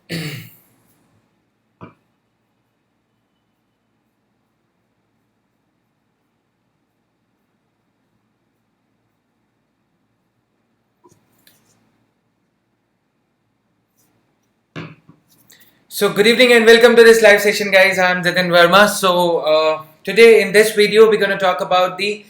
So good evening and welcome to this live session, guys. I'm Jatin Verma. So today in this video we're going to talk about the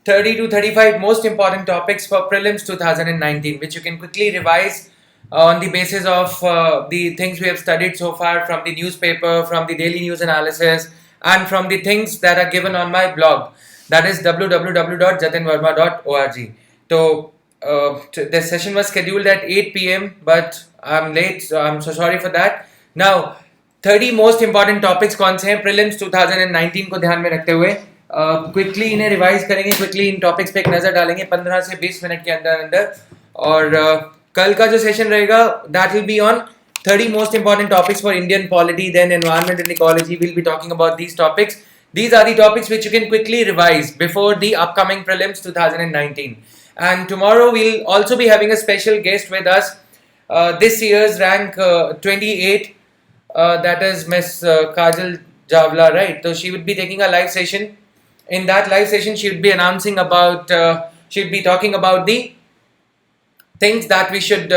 30 to 35 most important topics for Prelims 2019, which you can quickly revise on the basis of the things we have studied so far from the newspaper, from the daily news analysis, and from the things that are given on my blog, that is www.jatinverma.org. So the session was scheduled at 8 p.m. but I'm late, so I'm so sorry for that. Now 30 most important topics कौन से हैं prelims 2019 को ध्यान में रखते हुए quickly इन्हें revise करेंगे, क्विकली इन टॉपिक्स पे एक नजर डालेंगे 15 से 20 मिनट के अंदर और कल का जो सेशन रहेगा that will be on 30 most important topics for Indian polity, then environment and ecology. We'll be talking about these topics. These are the topics which you can quickly revise before the upcoming prelims 2019. And tomorrow we'll also be having a special guest with us, this year's rank 28, that is Miss Kajal Javla, right? So she would be taking a live session. In that live session, she would be announcing about, she would be talking about the things that we should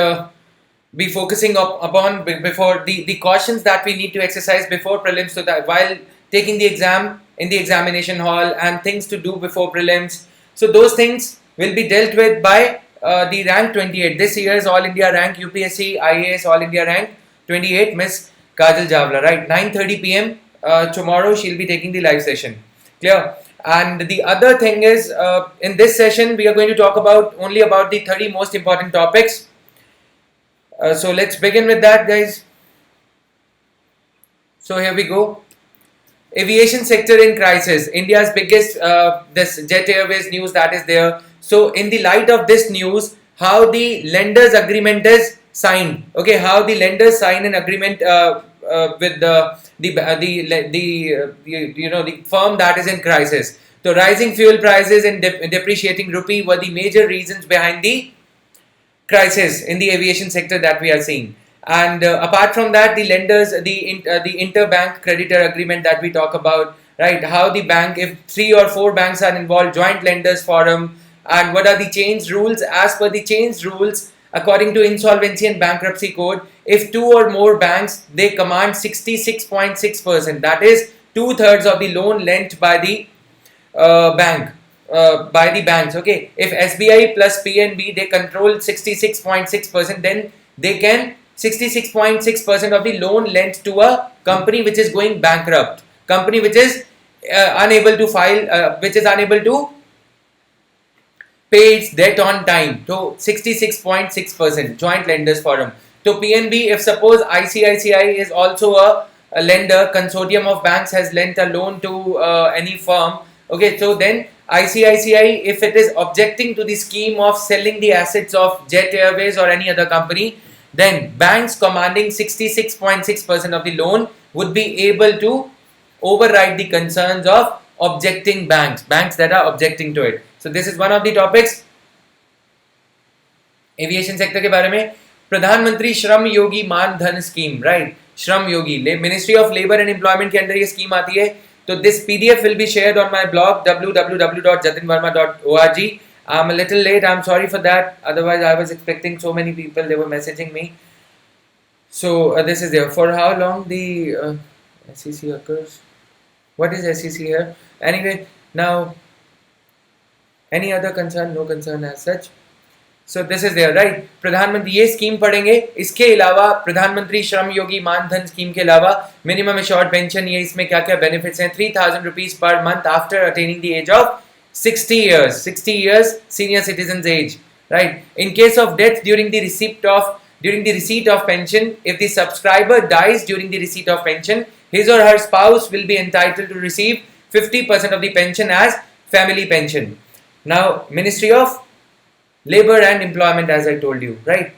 be focusing upon before the cautions that we need to exercise before prelims, so that while taking the exam in the examination hall, and things to do before prelims. So those things will be dealt with by the rank 28, this year's All India rank UPSC IAS All India rank 28, Miss Kajal Javla, right? 9:30 p.m. Tomorrow she'll be taking the live session. Clear? And the other thing is, in this session we are going to talk about only about the 30 most important topics. So let's begin with that, guys. So here we go. Aviation sector in crisis. India's biggest this Jet Airways news that is there. So in the light of this news, how the lenders agreement is signed. Okay, how the lenders sign an agreement with the firm that is in crisis. So rising fuel prices and depreciating rupee were the major reasons behind the crisis in the aviation sector that we are seeing. And apart from that, the lenders, the interbank creditor agreement that we talk about, right? How the bank, if 3 or 4 banks are involved, joint lenders forum, and what are the change rules? As per the change rules, according to insolvency and bankruptcy code, if 2 or more banks, they command 66.6%, that is 2/3 of the loan lent by the bank. By the banks, okay. If SBI plus PNB they control 66.6%, then they can 66.6% of the loan lent to a company which is going bankrupt, company which is unable to file, which is unable to pay its debt on time. So 66.6% joint lenders forum. So PNB, if suppose ICICI is also a lender, consortium of banks has lent a loan to any firm, okay, so then ICICI, if it is objecting to the scheme of selling the assets of Jet Airways or any other company, then banks commanding 66.6% of the loan would be able to override the concerns of objecting banks that are objecting to it. So this is one of the topics. Aviation sector के बारे में प्रधानमंत्री श्रम योगी मान धन scheme, right? Shram Yogi, ministry of labour and employment के अंदर ये scheme आती है. So this PDF will be shared on my blog www.jatinverma.org. I'm a little late, I'm sorry for that. Otherwise I was expecting so many people, they were messaging me. So this is there. For how long the SEC occurs? What is SEC here? Anyway, now any other concern? No concern as such. So this is there, right? प्रधानमंत्री ये scheme पढ़ेंगे. इसके अलावा प्रधानमंत्री Shram Yogi Maandhan scheme के अलावा minimum assured pension, ये इसमें क्या क्या बेनिफिट्स हैं? 3,000 rupees per month after attaining the age of 60 years. 60 years senior citizens age, right? In case of death during the receipt of pension, if the subscriber dies during the receipt of pension, his or her spouse will be entitled to receive 50% of the pension as family pension. Now, Ministry of Labor and Employment, as I told you, right?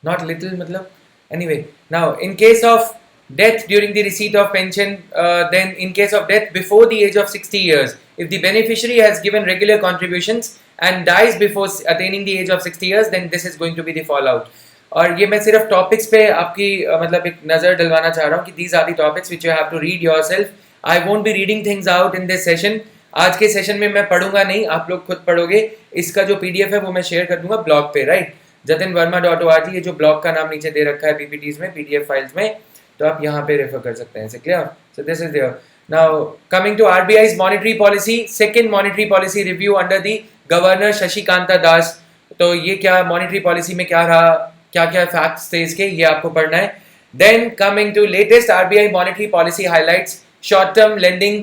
Not little, matlab. Anyway, now in case of death during the receipt of pension, then in case of death before the age of 60 years, if the beneficiary has given regular contributions and dies before attaining the age of 60 years, then this is going to be the fallout. और ये मैं सिर्फ topics पे आपकी मतलब एक नज़र डलवाना चाह रहा हूँ कि these are the topics which you have to read yourself. I won't be reading things out in this session. आज के सेशन में मैं पढ़ूंगा नहीं, आप लोग खुद पढ़ोगे. इसका जो PDF है वो मैं शेयर कर दूंगा ब्लॉग पे, राइट, jatinverma.org. ये जो ब्लॉग का नाम नीचे दे रखा है PPTs में, PDF फाइल्स में, तो आप यहाँ पे रेफर कर सकते हैं. Clear? So this is there. Now coming to RBI's monetary policy, second monetary policy review under the Governor Shashikanta Das. तो ये क्या monetary policy में क्या रहा, क्या क्या facts थे इसके, ये आपको पढ़ना है. Then coming to latest RBI monetary policy highlights, short-term lending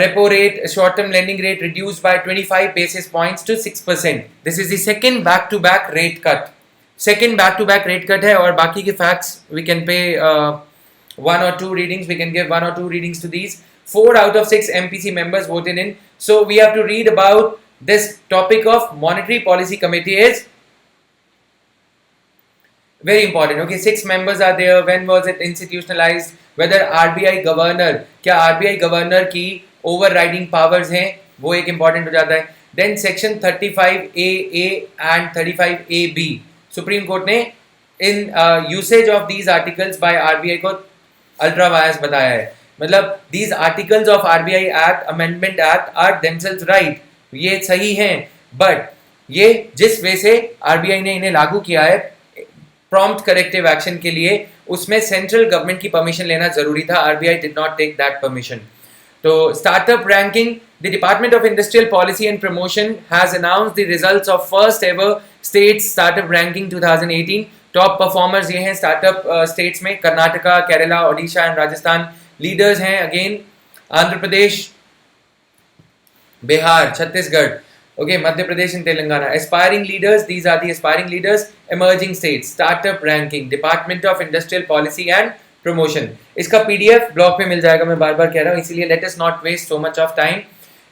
repo rate, short-term lending rate reduced by 25 basis points to 6%. This is the second back-to-back rate cut. Second back-to-back rate cut है, और बाकी के facts we can pay one or two readings. We can give one or two readings to these. 4 out of 6 MPC members voted in. So we have to read about this topic of monetary policy committee is very important. Okay, 6 members are there. When was it institutionalized? Whether RBI governor, क्या RBI governor की overriding powers हैं, वो एक important हो जाता है. Then section 35AA and 35AB. Supreme Court ने in usage of these articles by RBI को अल्ट्रा वायस बताया है. मतलब these articles of RBI Act, Amendment Act are themselves right. ये सही हैं, but ये जिस वे से RBI ने इन्हें लागू किया है prompt corrective action के लिए, उसमें सेंट्रल गवर्नमेंट की परमिशन लेना जरूरी था. RBI did not take that permission. तो startup ranking, the Department of Industrial Policy and Promotion has announced the results of first ever state startup ranking 2018. Top performers ये हैं स्टार्टअप स्टेट्स में, Karnataka, Kerala, Odisha and Rajasthan. Leaders हैं again Andhra Pradesh, Bihar, Chhattisgarh, okay, Madhya Pradesh and Telangana. Aspiring leaders, these are the aspiring leaders. Emerging states, startup ranking, department of industrial policy and promotion. इसका PDF blog पे मिल जाएगा, मैं बार बार कह रहा हूँ, इसीलिए let us not waste so much of time.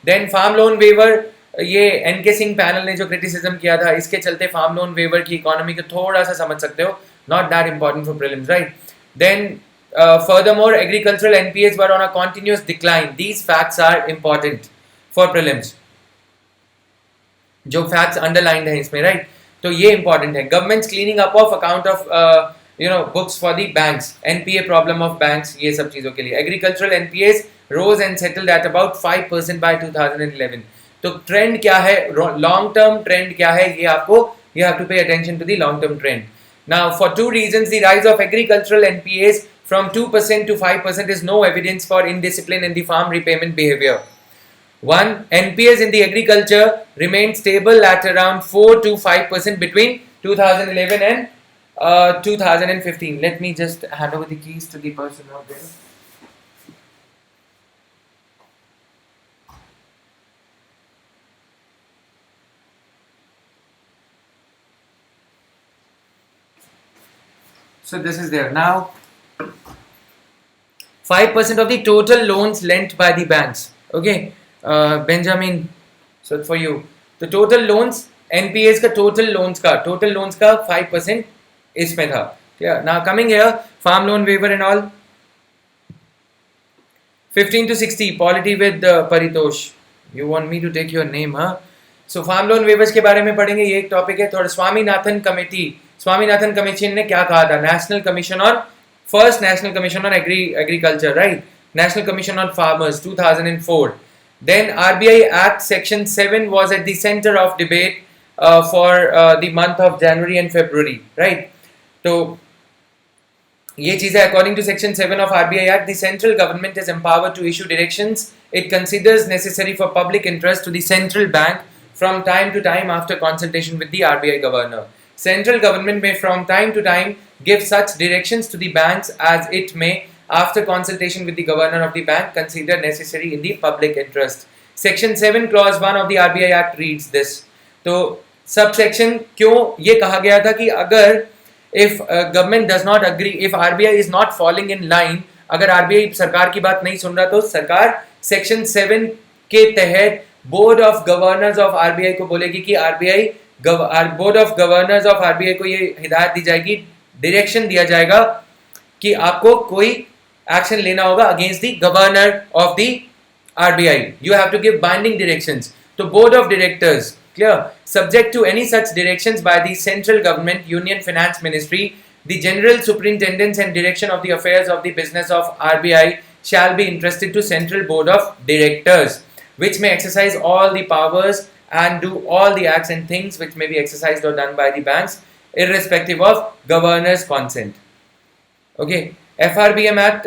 Then farm loan waiver, ये NK सिंह पैनल ने जो क्रिटिसिज्म किया था, इसके चलते फार्म लोन वेवर की इकोनॉमी को थोड़ा सा समझ सकते हो. Not that important for prelims, right. Then furthermore, agricultural NPAs were on a continuous decline. These facts are important for prelims. जो facts underlined हैं इसमें, right? तो ये important है. Government's cleaning up of account of books for the banks, NPA problem of banks, ये सब चीजों के लिए. Agricultural NPAs rose and settled at about 5% by 2011. तो ट्रेंड क्या है, लॉन्ग टर्म ट्रेंड क्या है, ये आपको you have to pay attention to the long term trend. Now for two reasons, the rise of agricultural NPAs from 2% to 5% is no evidence for indiscipline in the farm repayment behavior. One, NPAs in the agriculture remained stable at around 4 to 5% between 2011 and 2015. Let me just hand over the keys to the person out there. So this is there. Now 5% of the total loans lent by the banks. Okay, Benjamin, so for you, the total loans, NPAs का total loans का 5% इसमें था. Yeah. Now coming here, farm loan waiver and all. 15 to 60, polity with Paritosh. You want me to take your name, huh? So farm loan waivers के बारे में पढ़ेंगे, ये एक टॉपिक है. थोड़ा स्वामीनाथन कमीशन ने क्या कहा था, national commission on, first national commission on agriculture, right, national commission on farmers 2004. Then RBI Act Section 7 was at the center of debate for the month of January and February, right. तो ये चीज़ है, according to Section 7 of RBI Act, the central government is empowered to issue directions it considers necessary for public interest to the central bank from time to time after consultation with the RBI governor. Central government may from time to time give such directions to the banks as it may, after consultation with the governor of the bank, consider necessary in the public interest. Section 7 clause 1 of the RBI Act reads this. तो subsection क्यों ये कहा गया था कि अगर if government does not agree, if RBI is not falling in line, अगर RBI सरकार की बात नहीं सुन रहा तो सरकार Section 7 के तहत board of governors of RBI को बोलेगी कि board of governors of RBI को ये हिदायत दी जाएगी, डायरेक्शन दिया जाएगा कि आपको कोई एक्शन लेना होगा against the governor of the RBI. You have to give binding directions to Board of Directors. Clear? Subject to any such directions by the central government, Union Finance Ministry, the General Superintendents and Direction of the Affairs of the Business of RBI shall be entrusted to Central Board of Directors, which may exercise all the powers and do all the acts and things which may be exercised or done by the banks, irrespective of governor's consent. Okay, FRBM Act,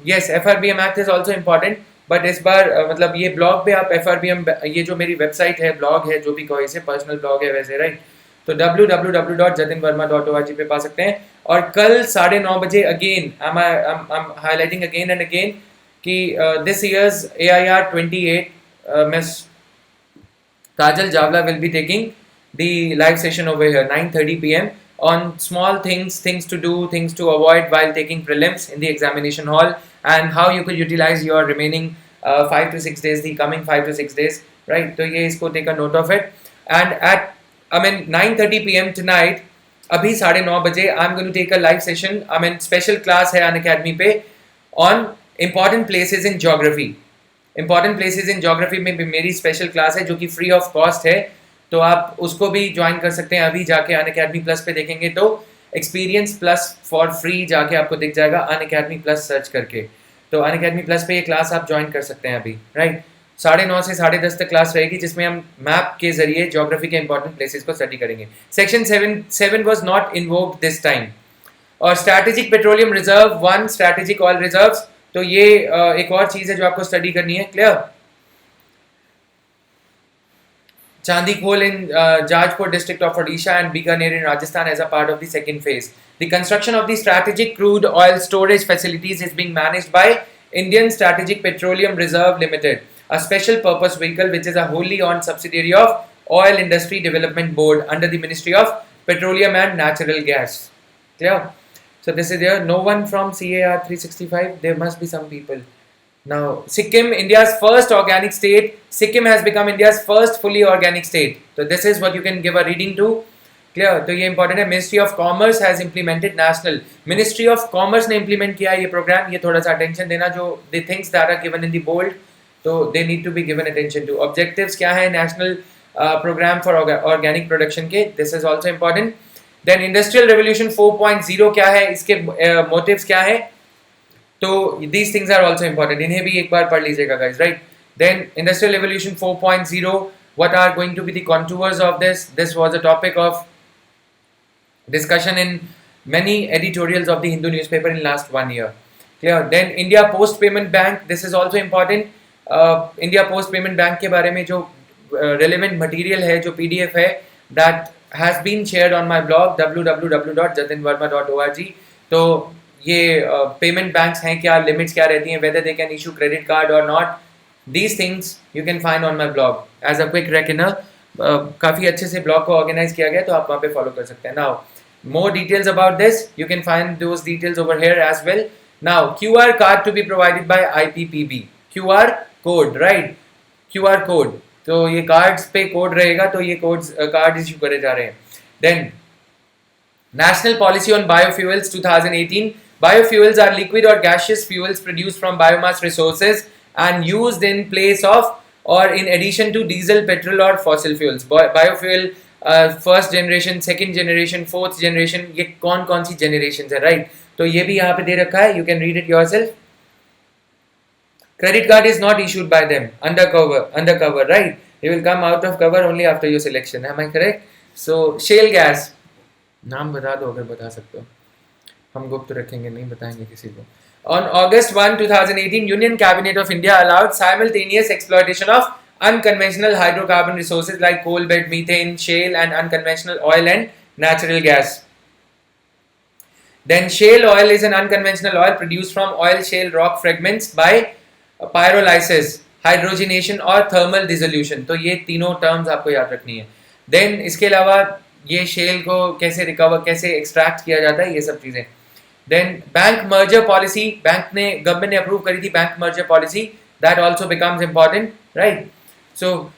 yes, FRBM Act is also important, but इस बार मतलब ये blog पे आप FRBM, ये जो मेरी website है, blog है, जो भी कहो इसे, पर्सनल ब्लॉग है वैसे, राइट? तो www.jatinverma.org पे पा सकते हैं. और कल 9:30 बजे again I'm highlighting again and again कि this year's AIR 28 Miss Kajal Javla will be taking the live session over here 9:30 p.m. on small things to do, things to avoid while taking prelims in the examination hall, and how you could utilize your remaining 5 to 6 days, the coming 5 to 6 days, right? So ये इसको take a note of it. And at 9:30 p.m. tonight, अभी 9:30 बजे I'm going to take a live session, special class है Unacademy पे on important places in geography. Important places in geography में भी मेरी special class है जो कि फ्री ऑफ कॉस्ट है, तो आप उसको भी ज्वाइन कर सकते हैं. अभी जाके अनअकैडमी प्लस पे देखेंगे तो एक्सपीरियंस प्लस फॉर फ्री जाके आपको दिख जाएगा अनअकैडमी प्लस सर्च करके. तो अनअकैडमी प्लस पे ये क्लास आप ज्वाइन कर सकते हैं अभी, राइट? 9:30 से 10:30 तक क्लास रहेगी जिसमें हम मैप के जरिए ज्योग्राफी के इंपॉर्टेंट प्लेसेस को स्टडी करेंगे. Section 7 was not invoked this time. और strategic petroleum reserve 1, strategic oil reserves, तो ये एक और चीज है जो आपको स्टडी करनी है. Clear? Chandikol in Jajpur district of Odisha and Bikaner in Rajasthan as a part of the second phase. The construction of the strategic crude oil storage facilities is being managed by Indian Strategic Petroleum Reserve Limited, a special purpose vehicle which is a wholly owned subsidiary of Oil Industry Development Board under the Ministry of Petroleum and Natural Gas. Clear? So this is there. No one from CAR 365. There must be some people. Now, Sikkim, India's first organic state. Sikkim has become India's first fully organic state. So this is what you can give a reading to. Clear? तो ये important है. Ministry of Commerce has implemented national. Ministry of Commerce ने implement किया ये program. ये थोड़ा सा attention देना, जो the things that are given in the bold, तो they need to be given attention to. Objectives क्या है? National program for organic production के. This is also important. Then Industrial Revolution 4.0 क्या है? इसके motives क्या है? तो these things are also important. इन्हें भी एक बार पढ़ लीजिएगा guys, right? Then Industrial Revolution 4.0, what are going to be the contours of this? This was a topic of discussion in many editorials of the Hindu newspaper in last 1 year. Clear? Then India Post Payment Bank, this is also important. India Post Payment Bank के बारे में जो relevant material है, जो PDF है, that has been shared on my blog www.jatinverma.org. तो ये payment banks हैं क्या, लिमिट्स क्या रहती हैं, whether they can issue credit card और not, these things you can find on my blog as a quick reckoner. काफ़ी अच्छे से ब्लॉग को ऑर्गेनाइज किया गया, तो आप वहाँ पे फॉलो कर सकते हैं. Now more details about this, you can find those details over here as well. Now QR card to be provided by IPPB. QR code, right? QR code. तो ये कार्ड्स पे कोड रहेगा, तो ये कोड्स कार्ड इशू करे जा रहे हैं. Then National Policy on Biofuels 2018. Biofuels are liquid or gaseous fuels produced from biomass resources and used in place of or in addition to diesel, petrol or fossil fuels. Biofuel first generation, second generation, fourth generation, ये कौन कौन सी generation है, right? तो ये भी यहाँ पे दे रखा है, you can read it yourself. Credit card is not issued by them. Undercover, right? You will come out of cover only after your selection. Am I correct? So shale gas, नाम बता दो अगर बता सकते हो. हम गुप्त रखेंगे, नहीं बताएंगे किसी को. On August 1, 2018, Union Cabinet of India allowed simultaneous exploitation of unconventional hydrocarbon resources like coal bed, methane, shale and unconventional oil and natural gas. Then shale oil is an unconventional oil produced from oil shale rock fragments by pyrolysis, hydrogenation और thermal dissolution. तो ये तीनों terms आपको याद रखनी है. Then इसके अलावा ये shale को कैसे recover, कैसे extract किया जाता है, ये सब चीज़ें. Then bank merger policy, government ने approve करी थी bank merger policy, that also becomes important, right? So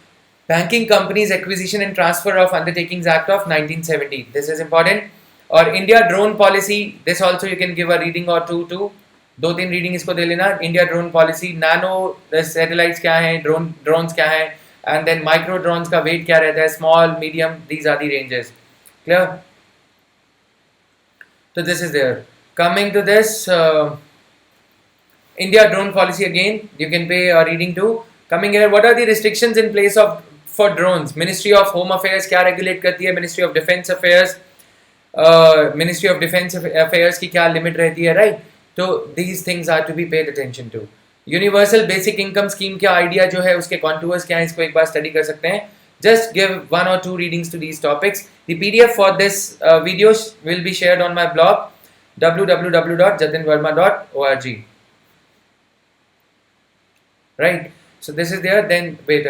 Banking Companies Acquisition and Transfer of Undertakings Act of 1970, this is important. Or India Drone Policy, this also you can give a reading or two to. दो तीन reading इसको दे लेना. India drone policy, nano satellites क्या हैं, drones क्या हैं, and then micro drones का वेट क्या रहता है, small medium, these are the ranges. Clear? So this is there. Coming to this, India drone policy again, you can pay a reading too. Coming here, what are the restrictions in place of for drones? Ministry of Home Affairs क्या regulate करती है? Ministry of Defence Affairs, Ministry of Defence Affairs की क्या limit रहती है, right? तो these things are to be paid attention to. Universal Basic Income Scheme का idea जो है उसके contours क्या हैं, इसको एक बार study कर सकते हैं. Just give one or two readings to these topics. The PDF for this video will be shared on my blog www.jatinverma.org. Right. So this is there. Then wait a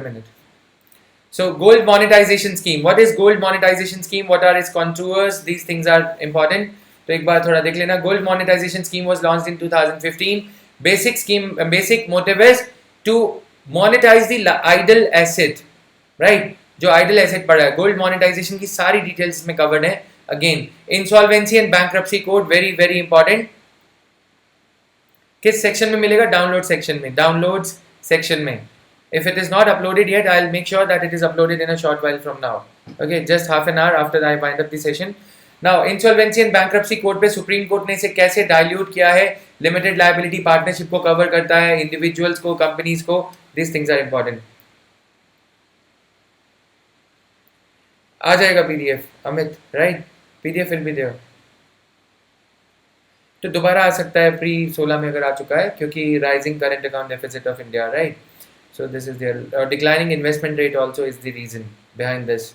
minute. So gold monetization scheme. What is gold monetization scheme? What are its contours? These things are important. तो एक बार थोड़ा देख लेना. Gold monetization scheme was launched in 2015. Basic motive is to monetize the idle asset. Right, जो idol asset पड़ा है. Gold monetization की सारी डिटेल्स में कवर्ड है. Again insolvency and bankruptcy code, very very important. किस सेक्शन में मिलेगा? डाउनलोड सेक्शन में. डाउनलोड्स सेक्शन में. If it is not uploaded yet, I will make sure that it is uploaded in a short while from now. Okay, just half an hour after I wind up the session. Now insolvency and bankruptcy code पे supreme court ने इसे कैसे dilute किया है. Limited liability partnership को cover करता है, individuals को, कंपनीज को. This things are important. आ जाएगा PDF Amit, right? PDF will be there. तो दोबारा आ सकता है प्री 16 में अगर आ चुका है, क्योंकि rising current account deficit of India, right? So this is there. Declining investment rate also is the reason behind this.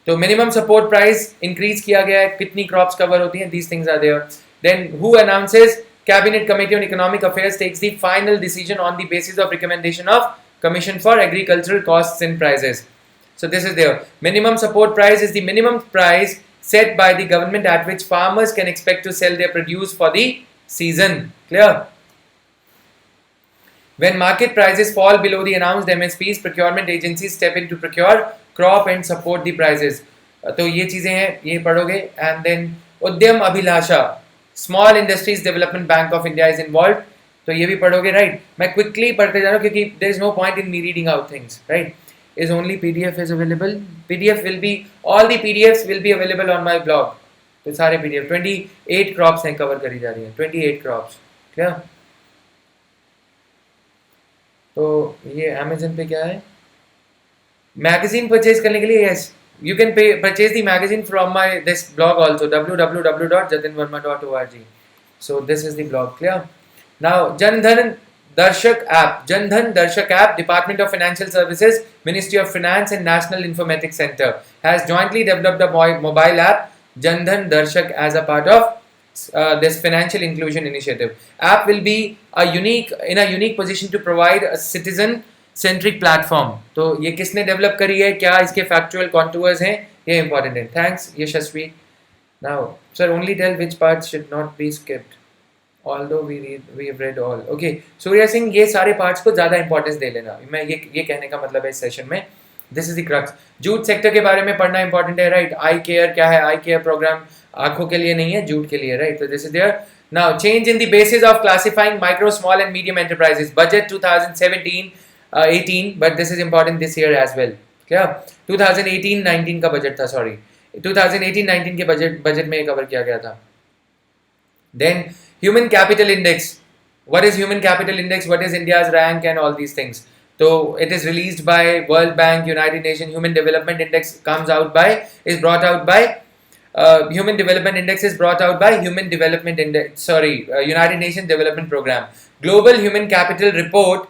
तो मिनिमम सपोर्ट प्राइस इंक्रीज किया गया है, कितनी क्रॉप्स कवर होती हैं, these things are there. Then who announces cabinet committee on economic affairs takes the final decision on the basis of recommendation of commission for agricultural costs and prices. So this is there. Minimum support price is the minimum price set by the government at which farmers can expect to sell their produce for the season. Clear? When market prices fall below the announced MSPs, procurement agencies step in to procure crop and support the prices. तो ये चीजें हैं, ये पढ़ोगे. And then उद्यम अभिलाषा, Small Industries Development Bank of India is involved. तो ये भी पढ़ोगे, right? मैं quickly पढ़ते जा रहा हूँ क्योंकि there is no point in me reading out things, right? Is only PDF is available. PDF will be, all the PDFs will be available on my blog. तो सारे PDF 28 क्रॉप्स हैं cover करी जा रही हैं, 28 क्रॉप्स. क्या? तो ये Amazon पे क्या है? मैगजीन परचेज करने के लिए, yes, you can purchase the magazine from my this blog also, www.jatinverma.org. So this is the blog. Clear? Now Jandhan Darshak app, Department of Financial Services, Ministry of Finance and National Informatics Center has jointly developed a mobile app, Jandhan Darshak, as a part of this financial inclusion initiative. App will be in a unique position to provide a citizen-centric platform. तो ये किसने develop करी है, क्या इसके factual contours हैं, ये important है. Thanks Yashasvi. Now, sir, only tell which parts should not be skipped. Although we have read all. Okay, Surya Singh, ये सारे पार्ट्स को ज़्यादा इंपॉर्टेंस दे लेना. मैं ये कहने का मतलब है इस सेशन में. This is the crux. Jute sector के बारे में पढ़ना इंपॉर्टेंट है, राइट? आई केयर क्या है? आई केयर प्रोग्राम आंखों के लिए नहीं है, जूट के लिए, राइट? तो this is there. Now change in the basis of classifying micro, small and medium enterprises. Budget 2017-18, but this is important this year as well. क्या? 2018-19 का बजट था, सॉरी, 2018-19 के बजट में कवर किया गया था. Then Human Capital Index. What is Human Capital Index? What is India's rank and all these things? So it is released by World Bank, United Nations. Human Development Index is brought out by Human Development Index is brought out by United Nations Development Program. Global Human Capital Report,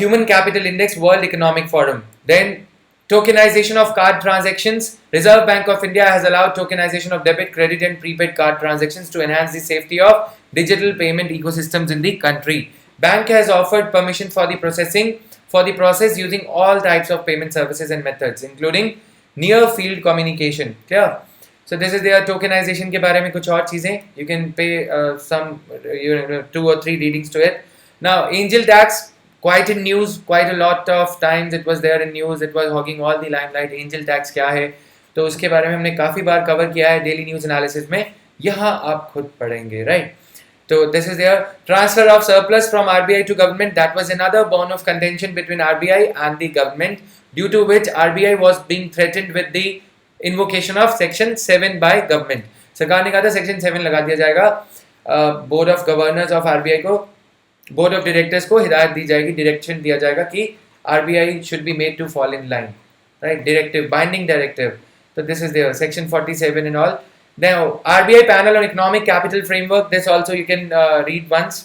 Human Capital Index, World Economic Forum. Then tokenization of card transactions. Reserve Bank of India has allowed tokenization of debit, credit and prepaid card transactions to enhance the safety of digital payment ecosystems in the country. Bank has offered permission for the process using all types of payment services and methods, including near field communication. Clear? So this is their tokenization के बारे में कुछ और चीजें. You can pay some 2 or 3 readings to it. Now angel tax. Quite in news, quite a lot of times it was there in news, it was hogging all the limelight. Angel tax क्या है, तो उसके बारे में हमने काफ़ी बार cover किया है डेली न्यूज़ एनालिसिस में. यहाँ आप खुद पढ़ेंगे, right? So this is their transfer of surplus from RBI to government. That was another bone of contention between RBI and the government, due to which RBI was being threatened with the invocation of Section 7 by government. सरकार ने कहा था Section 7 लगा दिया जाएगा, board of governors of RBI को, board of directors को हिदायत दी जाएगी, डायरेक्शन दिया जाएगा कि RBI should be made to fall in line, right? Directive, binding directive. So this is there, Section 47 and all. Now RBI panel on economic capital framework, this also you can read once.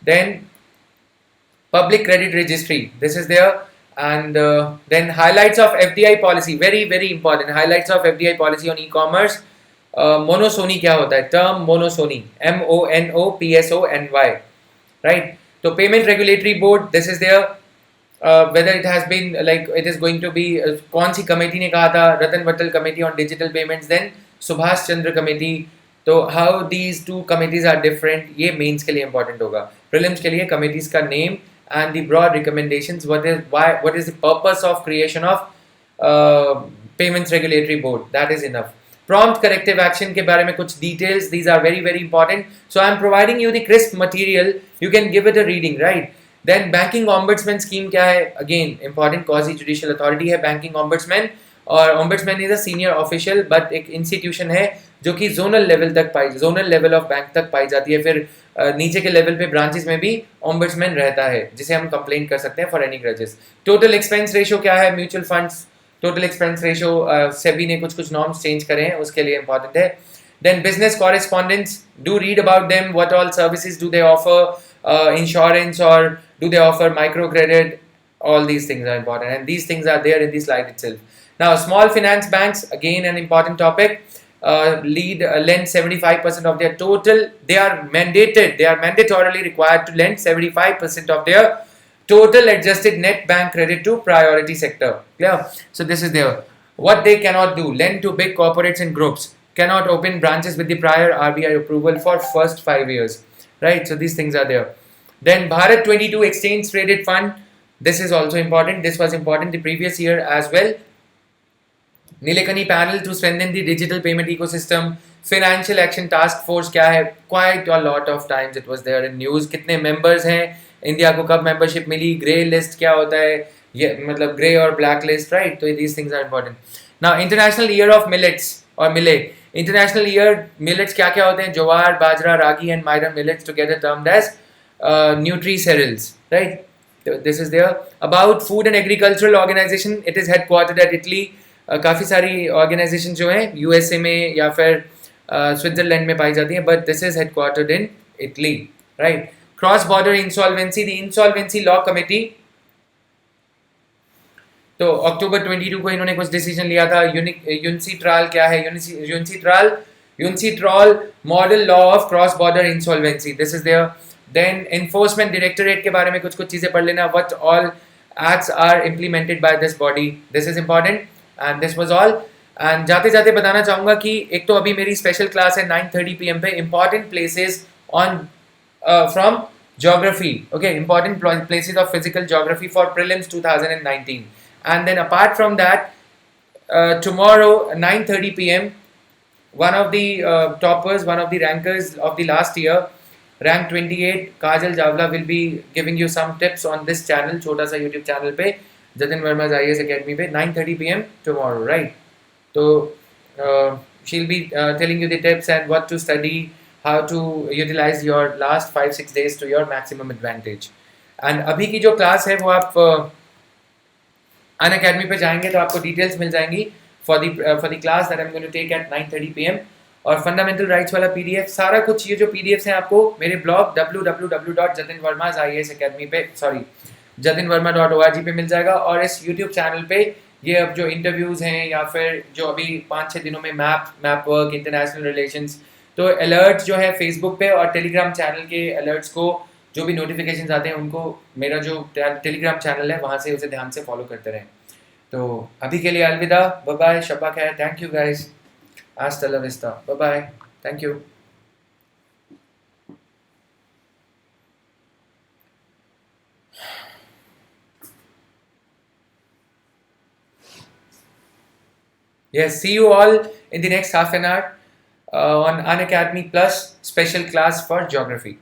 Then public credit registry, this is there. And then highlights of FDI policy, very very important, highlights of FDI policy on e-commerce. Monopsony क्या होता है, term monopsony, MONOPSONY, right? तो payment regulatory board, this is there, whether it has been like it is going to be कौन सी committee ने कहा था, Ratan Watal committee on digital payments, then Subhash Chandra committee. तो how these two committees are different, ये mains के लिए important होगा. Prelims के लिए कमेटीज का name and the broad recommendations, what is the purpose of creation of payments regulatory board, that is enough. Prompt corrective action के बारे में कुछ details, these are very very important. So I am providing you the crisp material, you can give it a reading, right? Then banking ombudsman scheme क्या है, again important, quasi judicial authority है banking ombudsman, और ombudsman is a senior official but एक institution है जो कि zonal level तक पाई, zonal level of bank तक पाई जाती है. फिर नीचे के लेवल पे ब्रांचेस में भी ombudsman रहता है जिसे हम कंप्लेंट कर सकते हैं for any grudges. Total expense ratio क्या है, mutual funds total expense ratio, SEBI ने कुछ नॉर्म्स चेंज करे हैं, उसके लिए इंपॉर्टेंट है. Then business correspondents, do read about them, what all services do they offer, insurance और do they offer micro credit, all these things are important and these things are there in the slide itself. Now small finance banks, again an important topic. Lend 75% of their total, they are mandatorily required to lend 75% of their total adjusted net bank credit to priority sector. Clear? So this is there. What they cannot do, lend to big corporates and groups, cannot open branches with the prior RBI approval for first 5 years, right? So these things are there. Then Bharat 22 exchange traded fund, this is also important, this was important the previous year as well. Nilekani panel to strengthen the digital payment ecosystem. Financial action task force क्या है, quite a lot of times it was there in news. कितने members हैं, India को कब membership मिली, grey list क्या होता है, ये मतलब ग्रे और ब्लैक लिस्ट, राइट? तो these things are important. Now international year of millets और मिले, इंटरनेशनल ईयर मिलेट्स क्या क्या होते हैं, jowar, bajra, ragi and minor millets together termed as nutri cereals, right? This is there. About food and agricultural organisation, it is headquartered at Italy. काफ़ी सारी organisation जो हैं यूएसए में या फिर स्विट्जरलैंड में पाई जाती हैं, but this is headquartered in Italy, right? Cross border insolvency, the insolvency law committee, तो अक्टूबर 22 को इन्होंने कुछ डिसीजन लिया था. यूनिसिट्राल क्या है, UNCITRAL model law of cross border insolvency, this is there. Then enforcement directorate के बारे में कुछ चीज़ें पढ़ लेना, what all acts are implemented by this body, this is important. And this was all. And जाते जाते बताना चाहूँगा कि एक तो अभी मेरी स्पेशल क्लास है 9:30 PM पे, important places on from geography, okay, important places of physical geography for prelims 2019. And then apart from that, tomorrow 9:30 PM, one of the toppers, one of the rankers of the last year, rank 28, Kajal Javla, will be giving you some tips on this channel, छोटा सा YouTube channel पे, Jatin Verma's IAS Academy पे, 9:30 PM tomorrow, right? So she'll be telling you the tips and what to study, how to utilize your last 5-6 days to your maximum advantage. And अभी की जो class है वो आप Unacademy पे जाएंगे तो आपको डिटेल्स मिल जाएंगी for the class that I'm going to take at 9:30 PM. और फंडामेंटल राइट्स वाला PDF, सारा कुछ ये जो PDFs हैं आपको मेरे ब्लॉग www.jatinverma.iasacademy पे, jatinverma.org पे मिल जाएगा. और इस YouTube चैनल पे ये अब जो इंटरव्यूज़ हैं या फिर जो अभी 5-6 दिनों में मैप वर्क, इंटरनेशनल रिलेशंस, तो अलर्ट जो है फेसबुक पे और टेलीग्राम चैनल के अलर्ट्स को जो भी नोटिफिकेशंस आते हैं उनको मेरा जो टेलीग्राम चैनल है वहाँ से उसे ध्यान से फॉलो करते रहें. तो अभी के लिए अलविदा, बाय बाय, शब्बा खैर, thank you guys, hasta la vista, bye bye, thank you. Yes, see you all in the next half an hour. on Unacademy Plus special class for geography,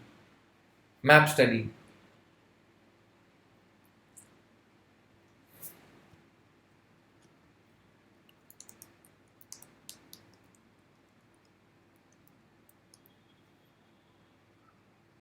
map study.